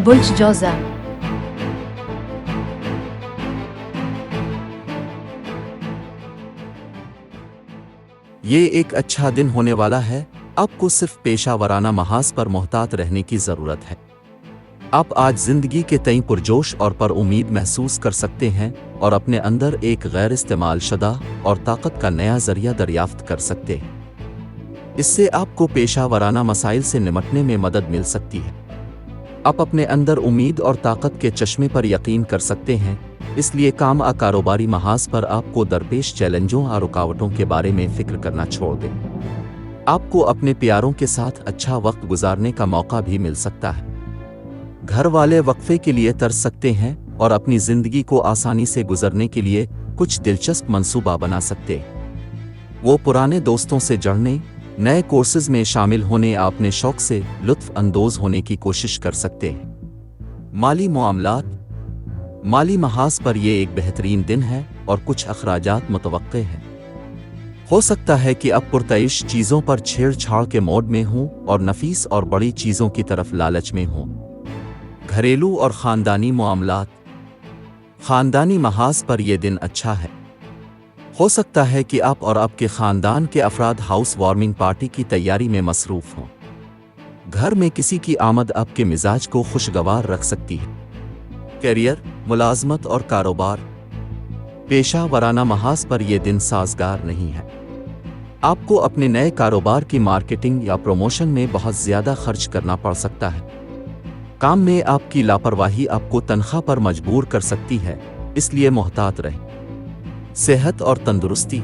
बुर्ज जौज़ा। ये एक अच्छा दिन होने वाला है। आपको सिर्फ पेशा वराना महाज पर मोहतात रहने की ज़रूरत है। आप आज ज़िंदगी के तई पुरजोश और पर उम्मीद महसूस कर सकते हैं और अपने अंदर एक गैर इस्तेमाल शुदा और ताकत का नया ज़रिया दरियाफ्त कर सकते हैं। इससे आपको पेशा वराना मसाइल से निपटने में मदद मिल सकती है। आप अपने अंदर उम्मीद और ताकत के चश्मे पर यकीन कर सकते हैं, इसलिए काम कारोबारी महाज पर आपको दरपेश चैलेंजों और रुकावटों के बारे में फिक्र करना छोड़ दें। आपको अपने प्यारों के साथ अच्छा वक्त गुजारने का मौका भी मिल सकता है। घर वाले वक्फे के लिए तरस सकते हैं और अपनी ज़िंदगी को आसानी से गुजरने के लिए कुछ दिलचस्प मंसूबा बना सकते हैं। वो पुराने दोस्तों से जुड़ने, नए कोर्सेज में शामिल होने या अपने शौक से लुत्फ अंदोज होने की कोशिश कर सकते हैं। माली मामलात। माली महाज पर यह एक बेहतरीन दिन है और कुछ अखराजात मुतवक्के हैं। हो सकता है कि अब पुरतइश चीज़ों पर छेड़छाड़ के मोड में हूँ और नफीस और बड़ी चीज़ों की तरफ लालच में हूँ। घरेलू और ख़ानदानी मामलात। ख़ानदानी महाज पर यह दिन अच्छा है। हो सकता है कि आप और आपके ख़ानदान के अफराद हाउस वार्मिंग पार्टी की तैयारी में मसरूफ़ हों। घर में किसी की आमद आपके मिजाज को खुशगवार रख सकती है। करियर, मुलाजमत और कारोबार। पेशा वराना महाज पर यह दिन साजगार नहीं है। आपको अपने नए कारोबार की मार्केटिंग या प्रमोशन में बहुत ज़्यादा खर्च करना पड़ सकता है। काम में आपकी लापरवाही आपको तनख्वाह पर मजबूर कर सकती है, इसलिए मोहतात रहें। सेहत और तंदुरुस्ती।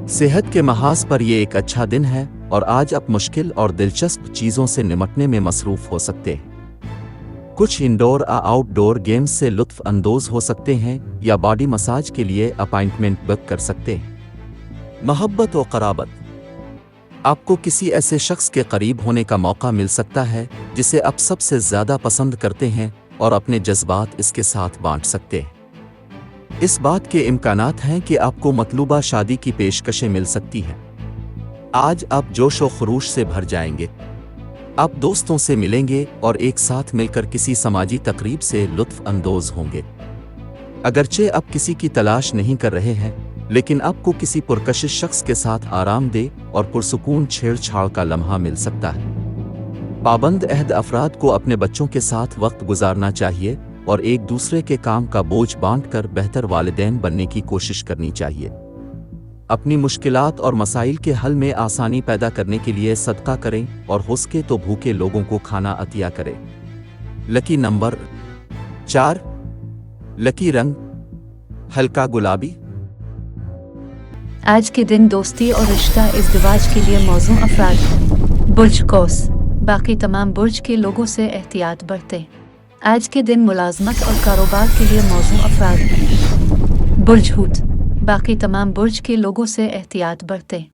सेहत के महाज पर यह एक अच्छा दिन है और आज आप मुश्किल और दिलचस्प चीज़ों से निपटने में मसरूफ़ हो सकते हैं। कुछ इंडोर या आउटडोर गेम्स से लुत्फ अंदोज हो सकते हैं या बॉडी मसाज के लिए अपॉइंटमेंट बुक कर सकते हैं। मोहब्बत और क़राबत। आपको किसी ऐसे शख्स के करीब होने का मौका मिल सकता है जिसे आप सबसे ज़्यादा पसंद करते हैं और अपने जज्बात इसके साथ बांट सकते हैं। इस बात के इम्कानात हैं कि आपको मतलूबा शादी की पेशकशें मिल सकती हैं। आज आप जोश व खरूश से भर जाएंगे। आप दोस्तों से मिलेंगे और एक साथ मिलकर किसी समाजी तकरीब से लुत्फ अंदोज होंगे। अगरचे आप किसी की तलाश नहीं कर रहे हैं, लेकिन आपको किसी पुरकशिश शख्स के साथ आरामदेह और पुरसुकून छेड़छाड़ का लम्हा मिल सकता है। पाबंद अहद अफराद को अपने बच्चों के साथ वक्त गुजारना चाहिए और एक दूसरे के काम का बोझ बांटकर बेहतर वालिदैन बनने की कोशिश करनी चाहिए। अपनी मुश्किलात और मसाइल के हल में आसानी पैदा करने के लिए सदका करें और हो सके तो भूखे लोगों को खाना अतिया करें। Lucky number 4। लकी रंग हल्का गुलाबी। आज के दिन दोस्ती और रिश्ता इज़्दिवाज के लिए मौजूद अफराद। बुर्ज कौस। बाकी तमाम बुर्ज के लोगों से एहतियात बरतें। आज के दिन मुलाजमत और कारोबार के लिए मौजूद अफराद। बुर्ज हूत। बाकी तमाम बुर्ज के लोगों से एहतियात बरतें।